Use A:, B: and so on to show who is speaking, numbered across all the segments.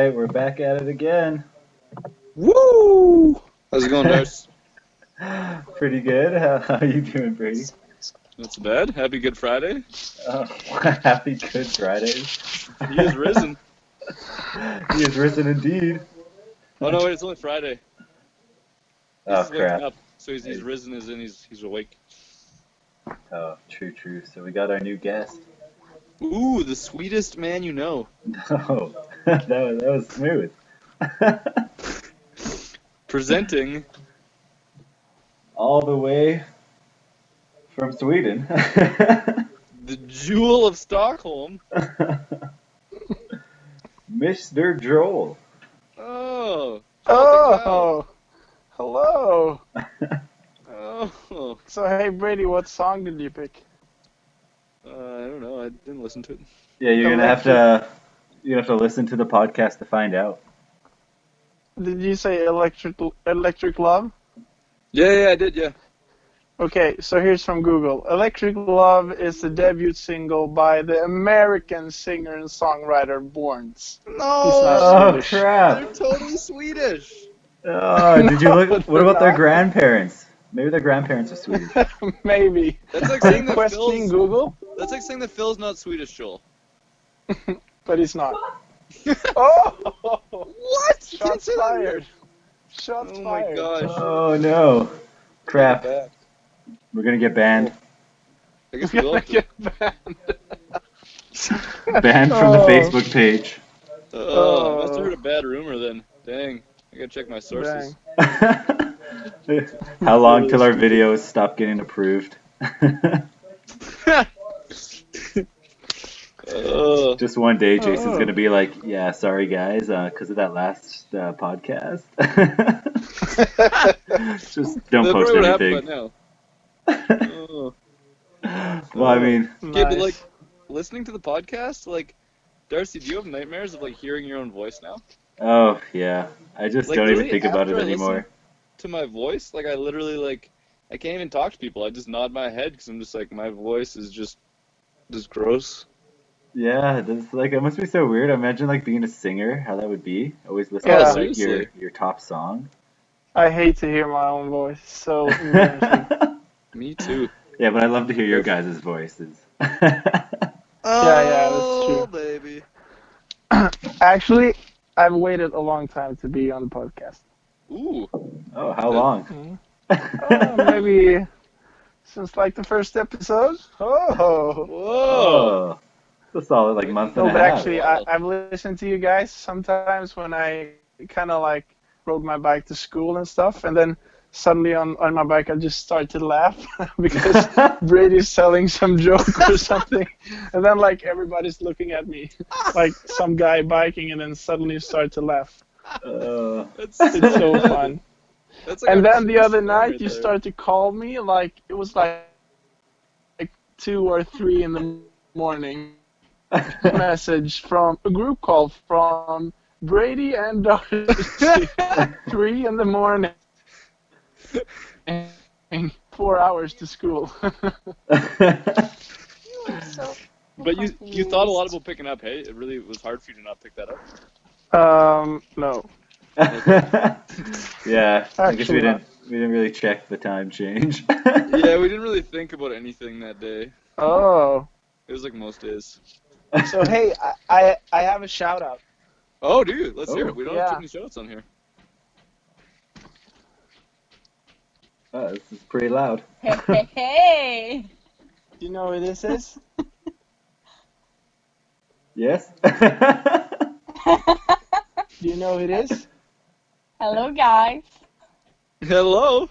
A: right, we're back at it again.
B: Woo! How's it going, Darce?
A: Pretty good. How are you doing, Brady?
B: Not so bad. Happy Good Friday.
A: Oh, happy Good Friday.
B: He is risen.
A: He is risen indeed.
B: Oh no, wait, it's only Friday. He's
A: Oh,
B: just waking
A: crap.
B: up. So he's risen as in he's awake.
A: Oh, true. So we got our new guest.
B: Ooh, the sweetest man you know.
A: Oh, that was smooth.
B: Presenting
A: All the way from Sweden.
B: the Jewel of Stockholm.
A: Mr. Joel.
B: Oh.
C: Oh, hello.
B: Oh.
C: So, hey, Brady, what song did you pick?
B: I don't know. I didn't listen to it.
A: Yeah, you're gonna have to listen to the podcast to find out.
C: Did you say Electric Love?
B: Yeah, I did. Yeah.
C: Okay, so here's from Google. Electric Love is the debut single by the American singer and songwriter Borns.
B: No.
C: He's not
A: Oh,
C: Swedish.
A: crap.
B: They're totally Swedish.
A: Oh, did you look? What about their
C: Not.
A: grandparents? Maybe their grandparents are Swedish.
C: Maybe.
B: That's like
C: Are
B: saying
C: you
B: that
C: questioning
B: Phil's.
C: Google?
B: That's like saying that Phil's not Swedish, Joel.
C: But he's not. Oh!
B: What? You can't
C: Shots
B: say that
C: fired.
B: weird.
C: Shots
B: Oh my
C: fired.
B: gosh.
A: Oh no! Crap.
B: Take it back.
A: We're gonna get banned.
B: I guess we will have to.
C: Get banned.
A: Banned from the
C: Oh.
A: Facebook page.
B: Oh, I must have heard a bad rumor then. Dang. I gotta check my sources.
A: How long till our videos stop getting approved? Just one day, Jason's gonna be like, "Yeah, sorry guys, because of that last podcast. Just don't
B: That's
A: post
B: probably what happened
A: anything."
B: by now. Oh.
A: Well, I mean,
B: Okay, but
C: Nice.
B: like, listening to the podcast, like, Darcy, do you have nightmares of like hearing your own voice now?
A: oh yeah, I just
B: Like,
A: don't even
B: literally,
A: think about it
B: after I
A: anymore.
B: To my voice, like I literally like, I can't even talk to people. I just nod my head because I'm just like, my voice is just gross.
A: Yeah, that's like it must be so weird. Imagine like being a singer, how that would be. Always listen
C: Yeah.
A: to like
B: Seriously.
A: your top song.
C: I hate to hear my own voice. So embarrassing.
B: Me too.
A: Yeah, but I love to hear your guys' voices.
B: Oh,
C: that's
B: baby.
C: Actually, I've waited a long time to be on the podcast.
B: Ooh.
A: Oh, how long?
C: Maybe since like the first episode. Oh.
B: Whoa.
A: Oh, it's a solid like month
C: No,
A: and a
C: but
A: half.
C: actually,
B: Wow.
C: I've listened to you guys sometimes when I kind of like rode my bike to school and stuff, and then suddenly on my bike I just start to laugh because Brady's telling some joke or something, and then like everybody's looking at me like some guy biking, and then suddenly start to laugh.
B: That's
C: It's so
B: good.
C: fun.
B: That's like
C: And
B: a
C: then the
B: true
C: other
B: song
C: night
B: right
C: you
B: there.
C: start to call me like it was like 2 or 3 in the morning. Message from a group call from Brady and Darcy. 3 in the morning. And 4 hours to school.
B: But you thought a lot about picking up, hey? It really was hard for you to not pick that up.
C: No.
A: Yeah, I guess
C: Actually not.
A: we didn't really check the time change.
B: Yeah, we didn't really think about anything that day.
C: Oh.
B: It was like most days.
C: So hey, I have a shout out.
B: Oh, dude, let's hear
A: Oh.
B: it. We don't
C: Yeah.
B: have too many shoutouts on here.
A: Oh, this is pretty loud.
D: Hey!
C: Do you know who this is?
A: Yes.
C: Do you know who it is?
D: Hello, guys.
B: Hello.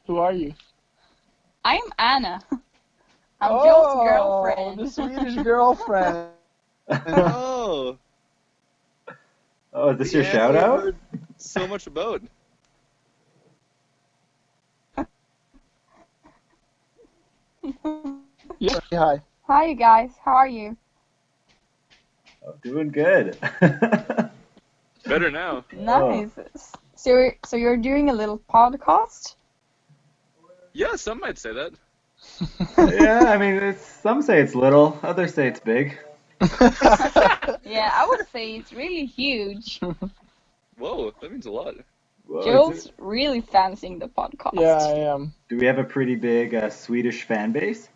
C: Who are you?
D: I'm Anna. I'm Joe's
C: the
D: girlfriend.
C: Swedish girlfriend.
B: Oh.
A: Oh, is this your
B: Yeah,
A: shout
B: we
A: out?
B: heard so much about.
C: Yeah, hi.
D: Hi, you guys. How are you?
A: Oh, doing good.
B: Better now.
D: Nice. So you're doing a little podcast?
B: Yeah, some might say that.
A: Yeah, I mean, some say it's little, others say it's big.
D: Yeah, I would say it's really huge.
B: Whoa, that means a lot.
A: Whoa,
D: Joel's really fancying the podcast.
C: Yeah, I am.
A: do we have a pretty big Swedish fan base?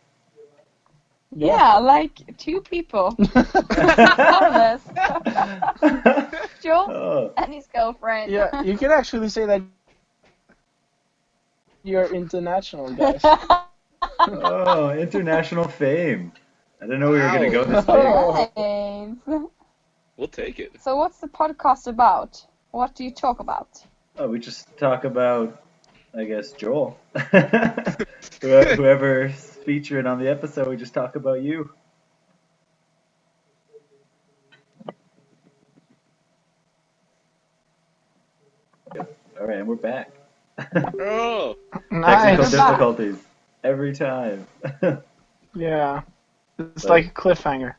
D: Yeah, like 2 people. Thomas. Joel
A: Oh,
D: and his girlfriend.
C: Yeah, you can actually say that you're international, guys.
A: oh, international fame. I didn't know we were gonna go this
C: Wow.
A: big.
D: Nice.
B: We'll take it.
D: So what's the podcast about? What do you talk about?
A: Oh, we just talk about, I guess, Joel. Whoever's featured on the episode, we just talk about you. All right, and we're back.
B: Oh,
A: Technical
C: Nice.
A: difficulties every time.
C: Yeah. It's
A: But-
C: like a cliffhanger.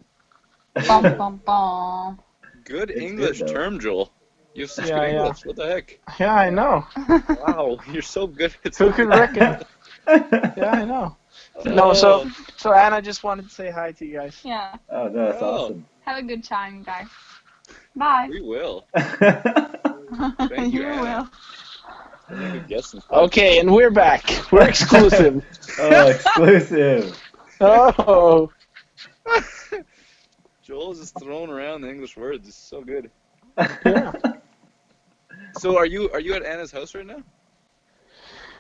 D: Bum bum bum.
B: good
A: It's
B: English
A: good, though.
B: term, Joel. You have such
C: Yeah,
B: good
C: yeah.
B: English. What the heck?
C: Yeah, I know.
B: Wow, you're so good at
C: Who could reckon? Yeah, I know. No, so Anna just wanted to say hi to you guys.
D: Yeah.
A: Oh, no, that's
B: Oh.
A: awesome.
D: Have a good time, guys. Bye.
B: We will.
A: Oh,
B: Thank you,
D: You
B: Anna.
D: will.
B: Really good guess in this
C: Okay, and we're back. We're exclusive.
A: exclusive.
C: Oh.
B: Joel is just throwing around the English words. It's so good.
C: Yeah.
B: So are you at Anna's house right now?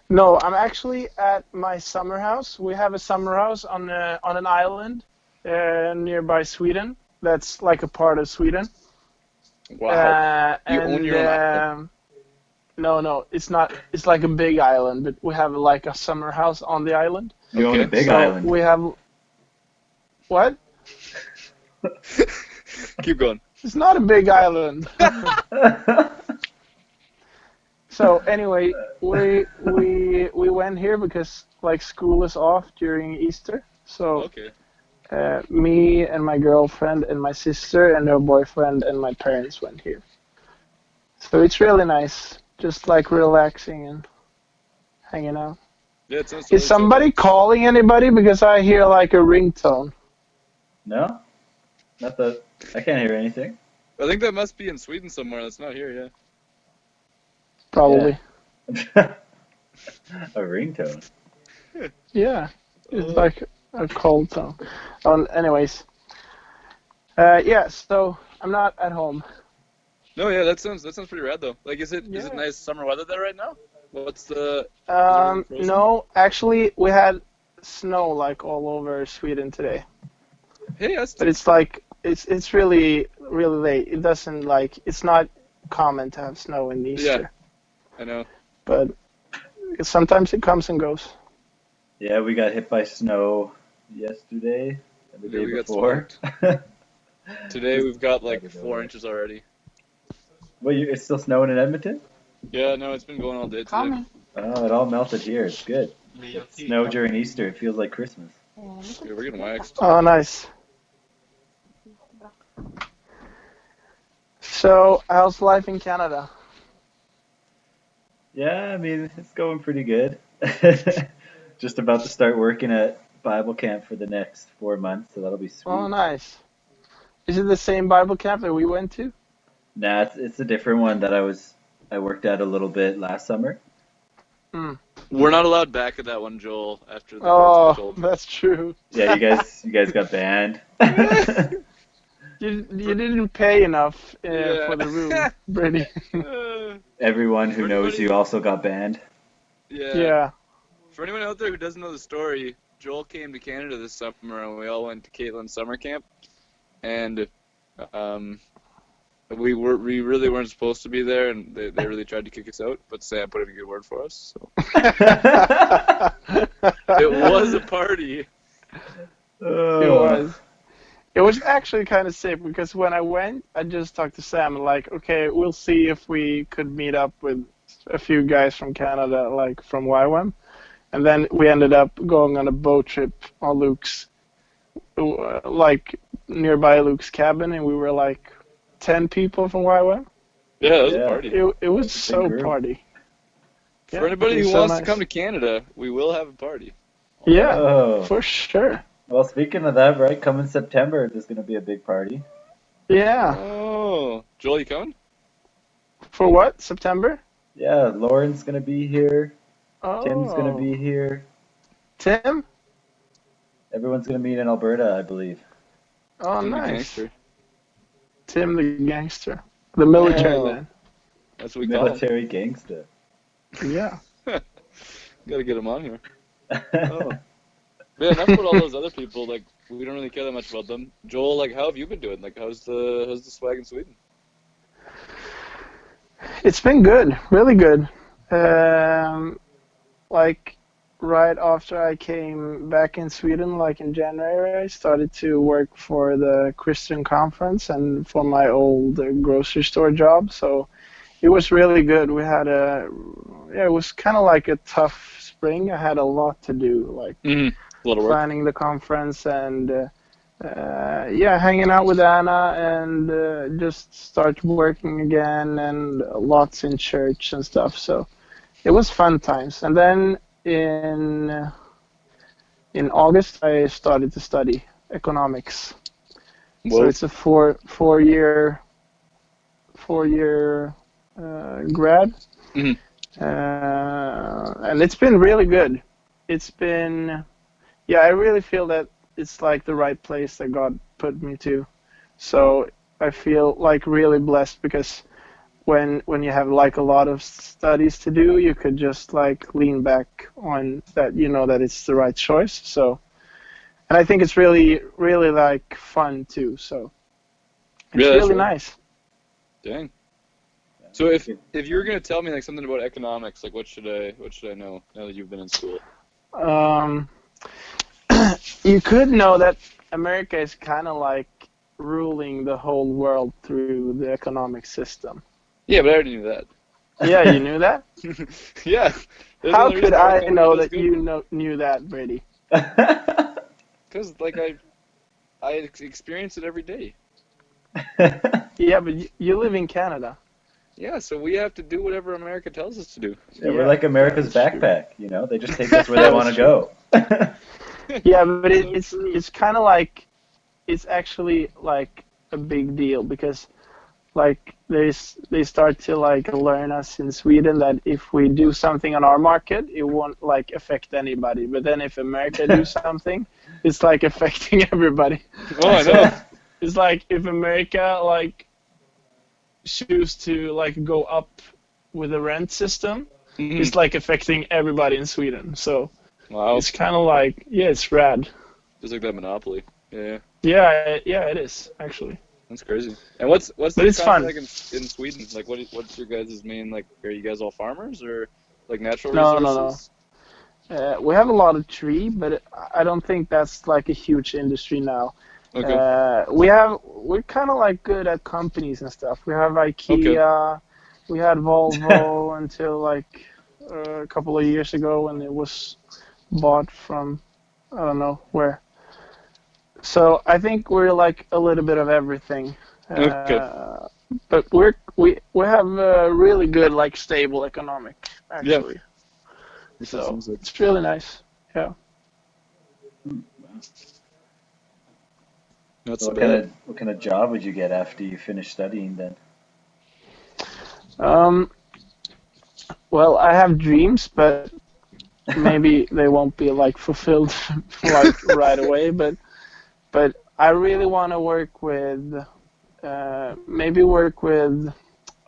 C: No, I'm actually at my summer house. We have a summer house on an island nearby Sweden. That's like a part of Sweden.
B: Wow. You own your own island?
C: No, it's not. It's like a big island, but we have like a summer house on the island.
A: You own a
B: Okay.
A: big
C: So
A: island.
C: we have. What?
B: Keep going.
C: It's not a big island. So anyway, we went here because like school is off during Easter. So
B: Okay.
C: me and my girlfriend and my sister and her boyfriend and my parents went here. So it's really nice, just like relaxing and hanging out.
B: Yeah, it sounds
C: Is
B: totally
C: somebody calling anybody? Because I hear like a ringtone.
A: No? Not the. I can't hear anything.
B: I think that must be in Sweden somewhere. That's not here, yeah.
C: Probably.
A: A ringtone.
C: Yeah. It's like a cold tone. Anyways. Yeah, so I'm not at home.
B: No, yeah, that sounds pretty rad though. Like, is it
C: Yeah.
B: nice summer weather there right now? What's the? really frozen?
C: No, actually, we had snow like all over Sweden today.
B: Hey, that's
C: But it's like it's really late. It doesn't like it's not common to have snow in Easter.
B: I know.
C: But sometimes it comes and goes.
A: Yeah, we got hit by snow yesterday and the
B: Yeah,
A: day
B: we got
A: before.
B: Today we've got like
A: Out of
B: 4
A: nowhere.
B: inches already.
A: Well, it's still snowing in Edmonton?
B: Yeah, no, it's been going all day today.
D: Coming.
A: Oh, it all melted here. It's good. It's snow during Easter. It feels like Christmas.
B: Yeah, we're getting waxed.
C: Oh, nice. So, how's life in Canada?
A: Yeah, I mean, it's going pretty good. Just about to start working at Bible camp for the next 4 months, so that'll be sweet.
C: Oh, nice. Is it the same Bible camp that we went to?
A: Nah, it's a different one that I worked at a little bit last summer.
B: We're not allowed back at that one, Joel. After the
C: Oh,
B: person told.
C: that's true.
A: Yeah, you guys got banned.
C: You didn't pay enough
B: Yeah.
C: for the room, Brady.
A: Everyone who
B: For
A: knows
B: anybody-
A: you also got banned.
C: Yeah.
B: For anyone out there who doesn't know the story, Joel came to Canada this summer, and we all went to Caitlin's summer camp, and we really weren't supposed to be there, and they really tried to kick us out, but Sam put in a good word for us. So it was a party.
A: Oh.
C: It was actually kind of sick because when I went, I just talked to Sam like, okay, we'll see if we could meet up with a few guys from Canada, like from YWAM. And then we ended up going on a boat trip on Luke's, like nearby Luke's cabin, and we were like 10 people from YWAM.
B: Yeah, it was
A: Yeah.
B: a party.
C: It was
A: Big
C: so
A: group.
C: party.
B: For anybody
C: it was
B: who
C: so
B: wants
C: nice.
B: to come to Canada, we will have a party.
C: Yeah,
A: Oh.
C: for sure.
A: Well, speaking of that, right, coming September, there's going to be a big party.
C: Yeah.
B: Oh, Joel, you coming?
C: For what? September?
A: Yeah, Lauren's going to be here. Tim's going to
C: Oh.
A: be here.
C: Tim?
A: Everyone's going to meet in Alberta, I believe.
C: Oh,
B: Tim the
C: nice.
B: gangster.
C: Tim the gangster. The military
B: Oh,
C: man.
B: that's what we call him.
A: Military gangster.
C: Yeah.
B: Gotta get him on here. Oh, but yeah, enough about all those other people. Like, we don't really care that much about them. Joel, like, how have you been doing? Like, how's the swag in Sweden?
C: It's been good. Really good. Like right after I came back in Sweden, like in January, I started to work for the Christian conference and for my old grocery store job. So it was really good. It was kind of like a tough spring. I had a lot to do, like
B: Mm-hmm. A lot of work.
C: planning the conference and yeah, hanging out with Anna and just start working again and lots in church and stuff. So it was fun times. And then in August, I started to study economics. So
B: Whoa.
C: it's a four year grad,
B: Mm-hmm.
C: and it's been really good. It's been yeah, I really feel that it's like the right place that God put me to. So I feel like really blessed because when you have like a lot of studies to do, you could just like lean back on that, you know, that it's the right choice. So, and I think it's really like fun too. So
B: Yeah,
C: it's
B: that's
C: really
B: right.
C: nice.
B: Dang. So if you were gonna tell me like something about economics, like what should I know now that you've been in school?
C: Um, you could know that America is kind of like ruling the whole world through the economic system.
B: Yeah, but I already knew that.
C: Yeah, you knew that?
B: Yeah, that's the
C: How
B: only
C: could
B: reason our
C: I
B: country
C: know
B: does
C: that
B: good.
C: knew that, Brady?
B: Because like I experience it every day.
C: Yeah, but you live in Canada.
B: Yeah, so we have to do whatever America tells us to do.
A: Yeah, we're like
C: Yeah,
A: America's
C: that's true.
A: backpack, you know? They just take us where they
C: Yeah,
A: want
C: that's
A: to
C: true.
A: go.
C: Yeah, but
B: So
C: it's
B: true.
C: it's kind of like it's actually like a big deal because like they start to like learn us in Sweden that if we do something on our market, it won't like affect anybody. But then if America do something, it's like affecting everybody.
B: Oh, I know.
C: So it's like if America like choose to like go up with the rent system,
B: Hmm.
C: it's like affecting everybody in Sweden. So
B: Wow,
C: it's kind of like yeah, it's rad.
B: just like that monopoly. Yeah,
C: Yeah, it is actually,
B: that's crazy. And what's the
C: but it's
B: economy
C: fun.
B: like in Sweden? Like, what's your guys' main like? Are you guys all farmers or like natural
C: No.
B: resources?
C: We have a lot of tree, but I don't think that's like a huge industry now.
B: Okay,
C: We're kind of like good at companies and stuff. We have
B: okay,
C: IKEA, we had Volvo until like a couple of years ago when it was bought from I don't know where. So I think we're like a little bit of everything.
B: okay.
C: Uh, but we have a really good like stable economic
B: Yeah,
C: actually.
B: that's what it
C: So
B: seems like.
C: it's really nice. Yeah.
B: Not
A: So
B: so bad.
A: what kind of job would you get after you finish studying then?
C: Um, well, I have dreams, but maybe they won't be like fulfilled like right away. But I really want to work with maybe work with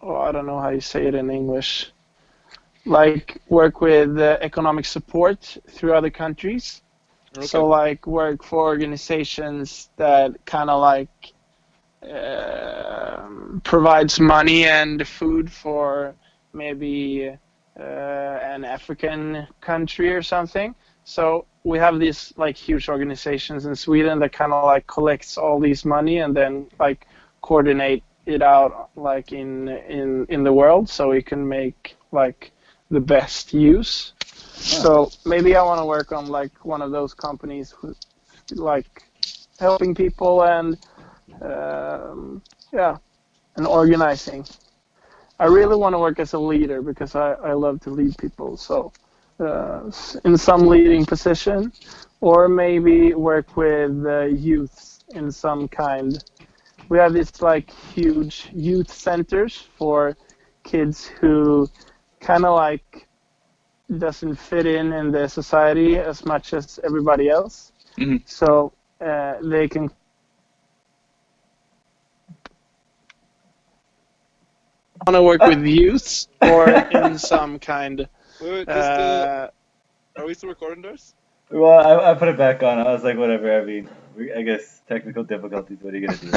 C: oh I don't know how you say it in English. Like work with economic support through other countries.
B: Okay.
C: So like work for organizations that kind of like provides money and food for maybe an African country or something. So we have these like huge organizations in Sweden that kind of like collects all these money and then like coordinate it out like in the world so we can make like the best use. So maybe I want to work on like one of those companies who, like helping people and yeah, and organizing. I really want to work as a leader because I love to lead people. So in some leading position, or maybe work with youths in some kind. We have these like huge youth centers for kids who kind of like doesn't fit in the society as much as everybody else.
B: Hmm.
C: So they can want to work with youths or in some kind.
B: Wait, are we still recording, Dars?
A: Well, I put it back on. I was like, whatever. I mean, I guess technical difficulties. What are you gonna do?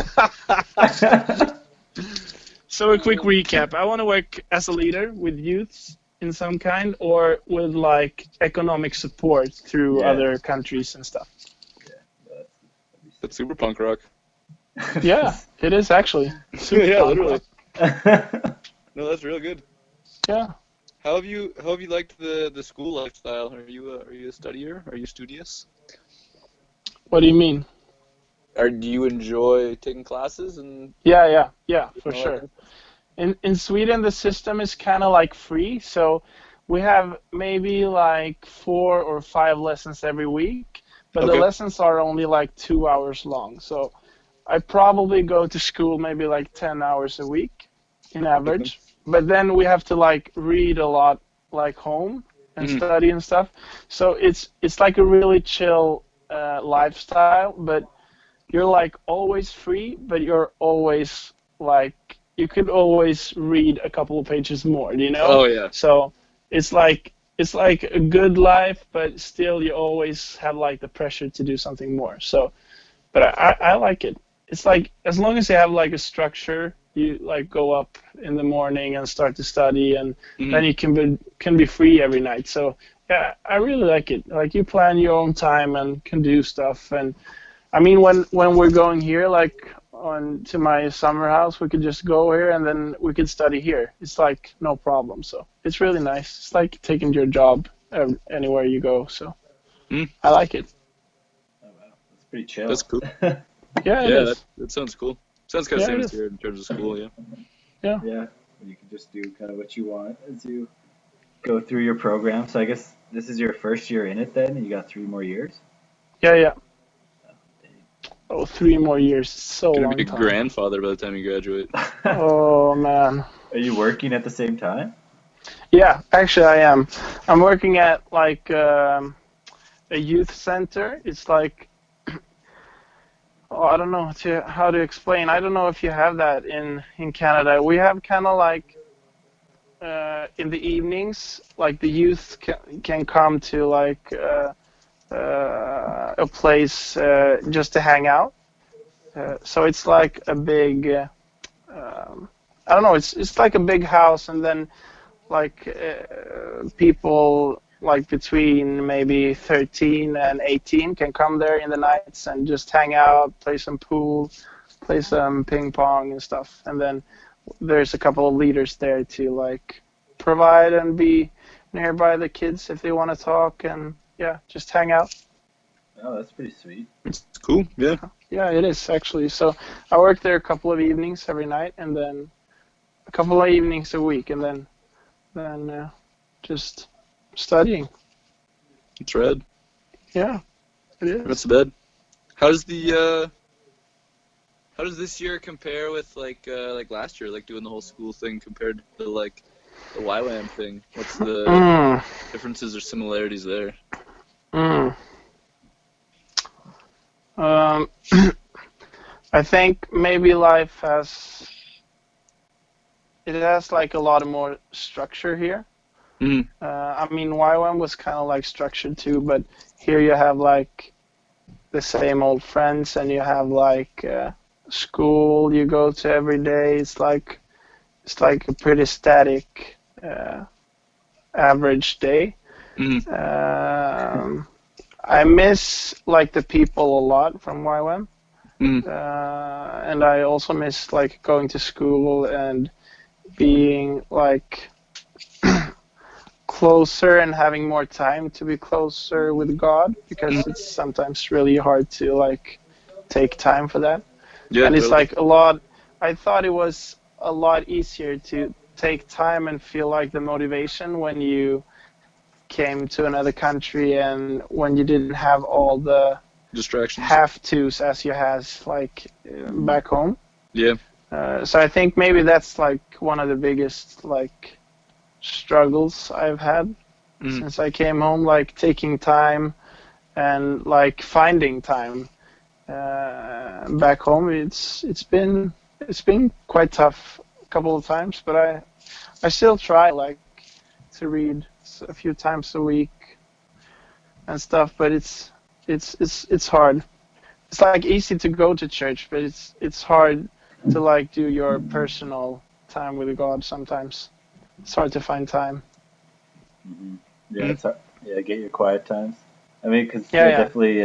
C: So a quick recap. I want to work as a leader with youths in some kind, or with like economic support through
A: Yeah.
C: other countries and stuff.
B: That's super punk rock.
C: Yeah, it is actually. Super
B: Yeah,
C: fun.
B: literally. No, that's real good.
C: Yeah.
B: How have you liked the school lifestyle? Are you a studier? Are you studious?
C: What do you mean?
B: Or do you enjoy taking classes and
C: Yeah, for
B: all
C: sure.
B: that?
C: In Sweden, the system is kind of like free, so we have maybe like 4 or 5 lessons every week, but the
B: Okay.
C: lessons are only like 2 hours long. So I probably go to school maybe like 10 hours a week in average. But then we have to like read a lot like home and
B: Mhm.
C: study and stuff. So it's like a really chill lifestyle, but you're like always free, but you're always like you could always read a couple of pages more, you know?
B: Oh yeah.
C: So it's like a good life, but still you always have like the pressure to do something more. So but I like it. It's like as long as you have like a structure, you like go up in the morning and start to study, and
B: Mhm.
C: then you can be free every night. So yeah, I really like it. Like you plan your own time and can do stuff. And I mean, when we're going here, like on to my summer house, we could just go here and then we could study here. It's like no problem. So it's really nice. It's like taking your job anywhere you go. So
B: Mm.
C: I like it.
A: Oh, wow. That's pretty chill.
B: That's cool.
C: Yeah, it
B: Yeah,
C: is.
B: that sounds cool. Sounds kind of
C: Yeah,
B: same
C: it
B: as
C: is.
B: here in terms of school, yeah.
A: Yeah. You can just do kind of what you want as you go through your program. So I guess this is your first year in it then, and you got 3 more years?
C: Yeah.
A: Oh,
C: Oh, 3 more years. So
B: Gonna
C: long
B: be a
C: time.
B: grandfather by the time you graduate.
A: dang.
C: Oh man.
A: Are you working at the same time?
C: Yeah, actually I am. I'm working at like a youth center. It's like I don't know how to explain. I don't know if you have that in Canada. We have kind of like in the evenings, like the youth can come to like a place just to hang out. So it's like a big. I don't know. It's like a big house, and then like people like between maybe 13 and 18 can come there in the nights and just hang out, play some pool, play some ping pong and stuff. And then there's a couple of leaders there to like provide and be nearby the kids if they want to talk and yeah, just hang out.
A: Oh, that's pretty sweet.
B: It's cool, yeah.
C: Yeah, it is actually. So I work there a couple of evenings every night, and then a couple of evenings a week, and then just studying.
B: It's rad.
C: Yeah, it is.
B: That's bed. How's the how does this year compare with like last year, like doing the whole school thing compared to like the YWAM thing? What's the
C: Mm,
B: differences or similarities there?
C: mm. Um, I think maybe life has like a lot of more structure here.
B: Mhm.
C: I mean, YWAM was kind of like structured too, but here you have like the same old friends, and you have like school you go to every day. It's like a pretty static average day.
B: Mhm.
C: I miss like the people a lot from YWAM.
B: Mhm.
C: And I also miss like going to school and being like closer and having more time to be closer with God, because it's sometimes really hard to like take time for that.
B: Yeah,
C: And it's
B: totally.
C: like a lot. I thought it was a lot easier to take time and feel like the motivation when you came to another country and when you didn't have all the
B: Distractions.
C: have tos as you has like back home.
B: Yeah.
C: So I think maybe that's like one of the biggest like struggles I've had since I came home, like taking time and like finding time back home. It's been quite tough a couple of times, but I still try like to read a few times a week and stuff. But it's hard. It's like easy to go to church, but it's hard to like do your personal time with God sometimes. It's hard to find time.
A: Hmm. Yeah, it's hard. Yeah, get your quiet times. I mean, because
C: Yeah, yeah.
A: definitely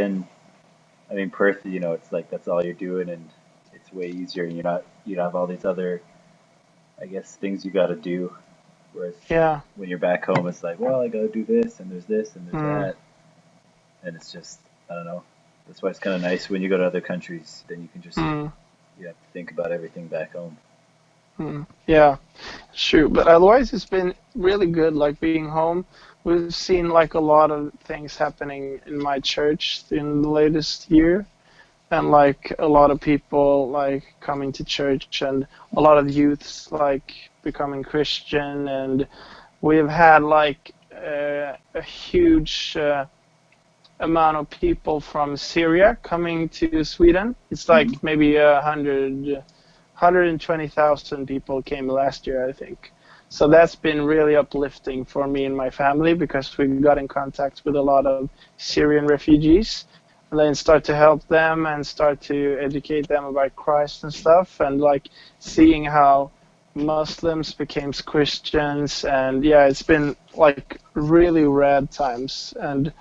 A: I mean, Perth, it's like that's all you're doing, and it's way easier. And you don't have all these other, I guess, things you got to do. Whereas
C: Yeah.
A: when you're back home, it's like, well, I got to do this, and there's this, and there's
C: Mm,
A: that, and it's just, I don't know. That's why it's kind of nice when you go to other countries. Then you can just
C: mm,
A: you have to think about everything back home.
C: yeah, true. But otherwise, it's been really good, like being home. We've seen like a lot of things happening in my church in the latest year, and like a lot of people like coming to church, and a lot of youths like becoming Christian, and we've had like a huge amount of people from Syria coming to Sweden. It's like
A: Hmm.
C: maybe 120,000 people came last year, I think. So
A: Wow.
C: that's been really uplifting for me and my family because we got in contact with a lot of Syrian refugees and then start to help them and start to educate them about Christ and stuff, and like seeing how Muslims became Christians. And yeah, it's been like really rad times, and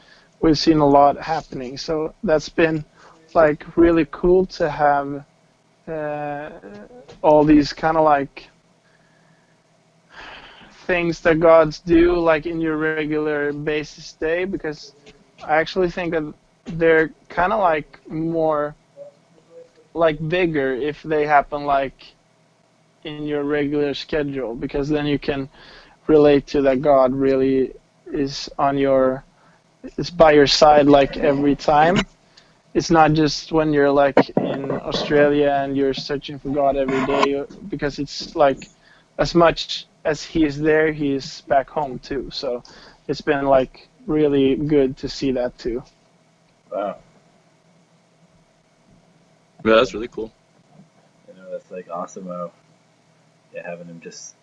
C: we've seen a lot happening. So that's been like really cool to have uh, all these kind of like things that God's do like in your regular basis day, because I actually think that they're kind of like more like bigger if they happen like in your regular schedule, because then you can relate to that God really is on your is by your side like every time. It's not just when you're like in Australia and you're searching for God every day, because it's like as much as he is there, he is back home too. So it's been like really good to see that too.
A: Wow.
B: Yeah,
A: Yeah,
B: that's really cool.
A: that's like awesome. Yeah, having him just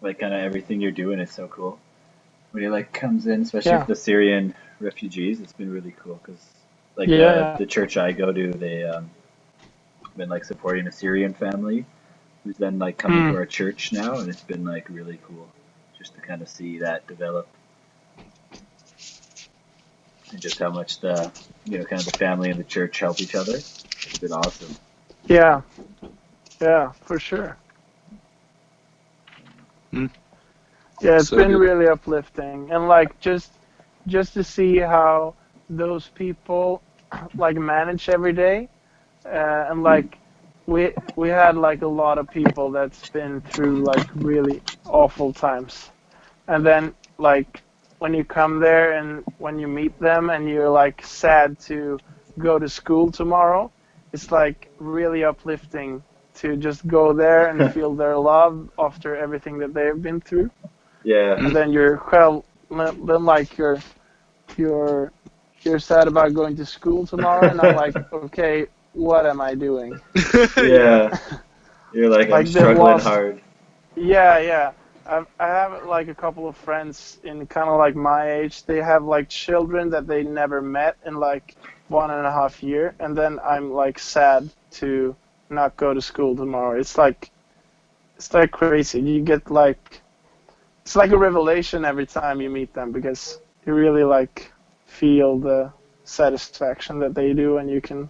A: like kind of everything you're doing is so cool. When he like comes in, especially with
C: Yeah,
A: the Syrian refugees, it's been really cool because like
C: yeah, yeah.
A: the church I go to, they been like supporting a Syrian family who's then like coming to
C: Mm,
A: our church now, and it's been like really cool just to kind of see that develop and just how much the kind of the family and the church help each other. It's been awesome.
C: yeah, yeah, for sure.
B: Mm,
C: Yeah, it's
B: so
C: been
B: good.
C: really uplifting, and like just to see how those people like manage every day, and
A: Mm.
C: like we had like a lot of people that's been through like really awful times, and then like when you come there and when you meet them and you're like sad to go to school tomorrow, it's like really uplifting to just go there and feel their love after everything that they've been through.
A: Yeah.
C: And then you're well, then like you're you're sad about going to school tomorrow, and I'm like, okay, what am I doing?
B: Yeah.
A: Yeah. You're like, I'm
C: Like they've
A: struggling
C: lost.
A: hard.
C: Yeah, yeah. I have like a couple of friends in kind of like my age. They have like children that they never met in like 1.5 year, and then I'm like sad to not go to school tomorrow. It's like crazy. You get like it's like a revelation every time you meet them, because you really like feel the satisfaction that they do, and you can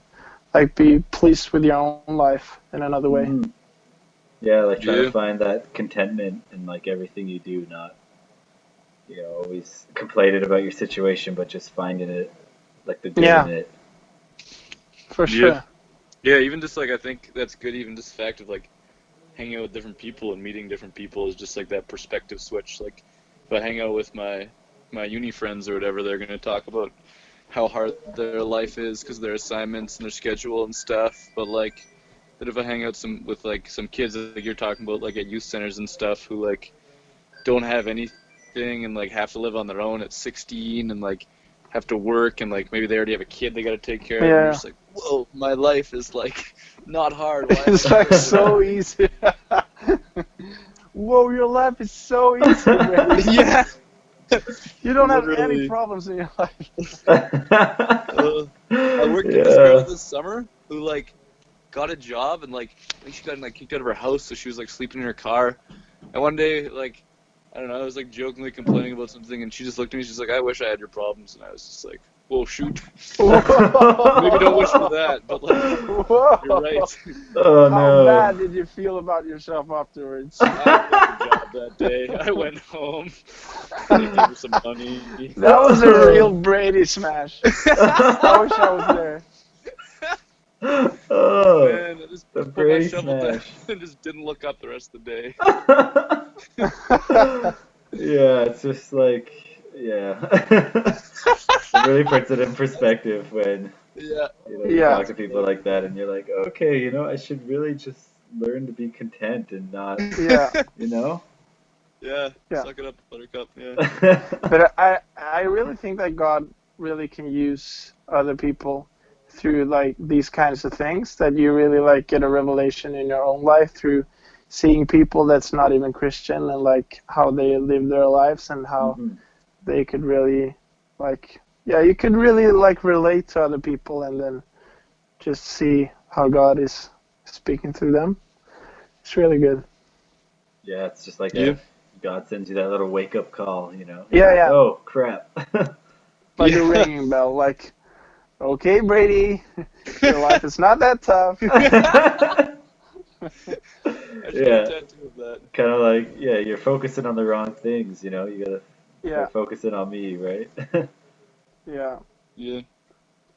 C: like be pleased with your own life in another way.
A: Hmm. Yeah, like trying to
B: Yeah.
A: find that contentment in like everything you do, not always complaining about your situation, but just finding it like the good in
C: Yeah,
A: it.
C: for
B: Yeah.
C: sure.
B: Yeah, even just like I think that's good, even just the fact of like hanging out with different people and meeting different people is just like that perspective switch. Like if I hang out with my uni friends or whatever, they're gonna talk about how hard their life is because their assignments and their schedule and stuff. But like, but if I hang out with like some kids like you're talking about, like at youth centers and stuff, who like don't have anything and like have to live on their own at 16 and like have to work and like maybe they already have a kid they got to take care of, and you're
C: Yeah.
B: just like, whoa, my life is like not hard. Why am
C: It's
B: I
C: like
B: here?
C: so easy. Whoa, your life is so easy, Brady.
B: Yeah,
C: You don't have any
B: literally.
C: problems in your life.
B: I worked with this girl
A: Yeah.
B: this summer who like got a job and like I think she got like kicked out of her house, so she was like sleeping in her car. And one day, like, I don't know, I was like jokingly complaining about something, and she just looked at me. She's like, "I wish I had your problems," and I was just like, "Whoa, shoot! Maybe don't wish for that, but like,
C: Whoa.
B: you're right."
A: Oh
C: How
A: no.
C: bad did you feel about yourself afterwards?
B: I quit the job that day. I went home. They gave her some money.
C: That was a real Brady smash. I wish I was there.
A: Oh,
B: Man, I just
A: the
B: put my
A: Brady
B: shovel down
A: smash.
B: and just didn't look up the rest of the day.
A: Yeah, it's just like, yeah. It really puts it in perspective when,
B: Yeah,
A: you
C: Yeah.
A: talk to people like that and you're like, okay, I should really just learn to be content and not,
C: Yeah.
A: you know?
B: yeah.
C: Yeah.
B: Suck it up, buttercup. Yeah.
C: But I really think that God really can use other people through like these kinds of things, that you really like get a revelation in your own life through seeing people that's not even Christian and like how they live their lives and how
A: Mhm.
C: they could really like, yeah, you could really like relate to other people and then just see how God is speaking through them. It's really good.
A: Yeah, it's just like
B: Yeah.
A: God sends you that little wake up call, You're
C: Yeah,
A: like,
C: yeah.
A: oh, crap.
C: Like a
B: Yeah.
C: ringing bell, like, okay, Brady, your life is not that tough.
B: I should get a
A: Yeah,
B: tattoo of that.
A: kind of like, yeah, you're focusing on the wrong things, You gotta
C: Yeah,
A: start focusing on me, right?
C: yeah,
B: Yeah.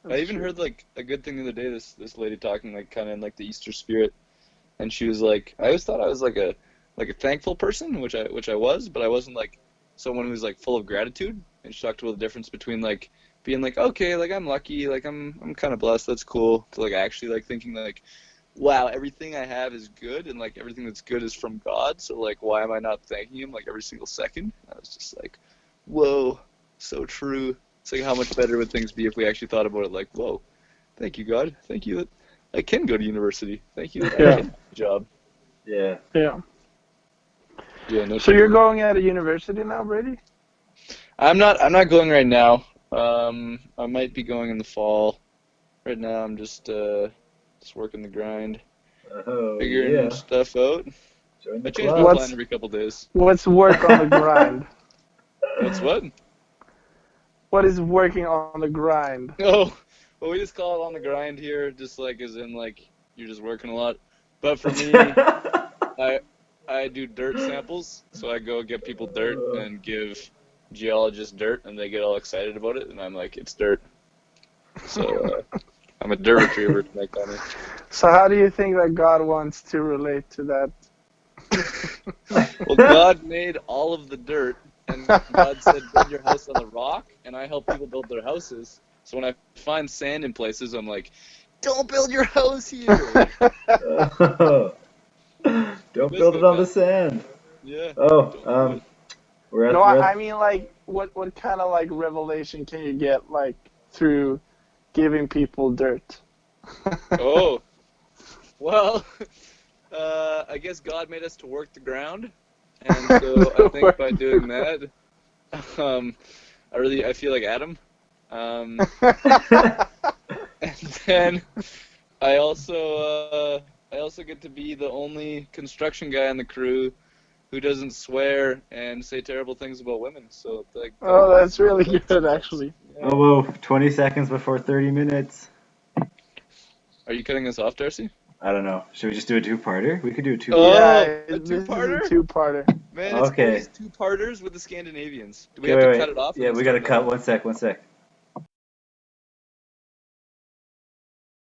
B: I
C: that's
B: even
C: true.
B: heard like a good thing the other day. This lady talking like kind of in like the Easter spirit, and she was like, I always thought I was like a thankful person, which I was, but I wasn't like someone who's like full of gratitude. And she talked about the difference between like being like, okay, like I'm lucky, like I'm kind of blessed, that's cool, to like actually like thinking like, wow, everything I have is good, and like everything that's good is from God. So like, why am I not thanking Him like every single second? I was just like, whoa, so true. It's like how much better would things be if we actually thought about it like, whoa, thank you, God. Thank you that I can go to university. Thank you that I
C: Yeah,
B: can get a job.
A: Yeah.
C: yeah.
B: Yeah, no
C: So you're
B: kidding.
C: going at a university now, Brady?
B: I'm not going right now. I might be going in the fall. Right now I'm just working the grind,
A: Oh,
B: figuring
A: yeah.
B: stuff out.
A: Join
B: I
A: the
B: change my
A: club.
B: plan
C: What's
B: every couple days.
C: what's work on the grind?
B: What's what?
C: What is working on the grind?
B: Oh, well, we just call it on the grind here, just like as in like you're just working a lot. But for me, I I do dirt samples, so I go get people dirt and give geologists dirt, and they get all excited about it, and I'm like, it's dirt. So I'm a dirt retriever, like kind of.
C: So how do you think that God wants to relate to that?
B: Well, God made all of the dirt, and God said, build your house on the rock, and I help people build their houses. So when I find sand in places, I'm like, don't build your house here.
A: Oh, don't
B: Let's
A: build
B: go,
A: it on the
B: man.
A: sand.
B: Yeah,
A: Oh,
B: don't do it.
C: No,
A: we're at
C: I mean like what kind of like revelation can you get like through giving people dirt?
B: Oh, well, I guess God made us to work the ground, and so I
C: To
B: think
C: work
B: by
C: the
B: doing that, um, I feel like Adam. Um,
C: ground.
B: and then I also I also get to be the only construction guy on the crew who doesn't swear and say terrible things about women. So like
C: Oh, that's really
B: that's
C: good,
B: nice.
C: actually.
B: Yeah.
A: Oh, whoa, 20 seconds before 30 minutes.
B: Are you cutting us off, Darcy?
A: I don't know. Should we just do a two-parter? We could do a two-parter.
B: Oh,
C: Yeah,
B: a
C: this is a
B: two-parter?
C: two-parter.
B: Man, it's
A: Okay.
B: always two-parters with the Scandinavians. Do we
A: Okay,
B: have to
A: wait,
B: cut
A: wait.
B: it off and
A: Yeah,
B: then
A: we
B: start
A: gotta
B: another
A: cut.
B: one?
A: One sec, one sec.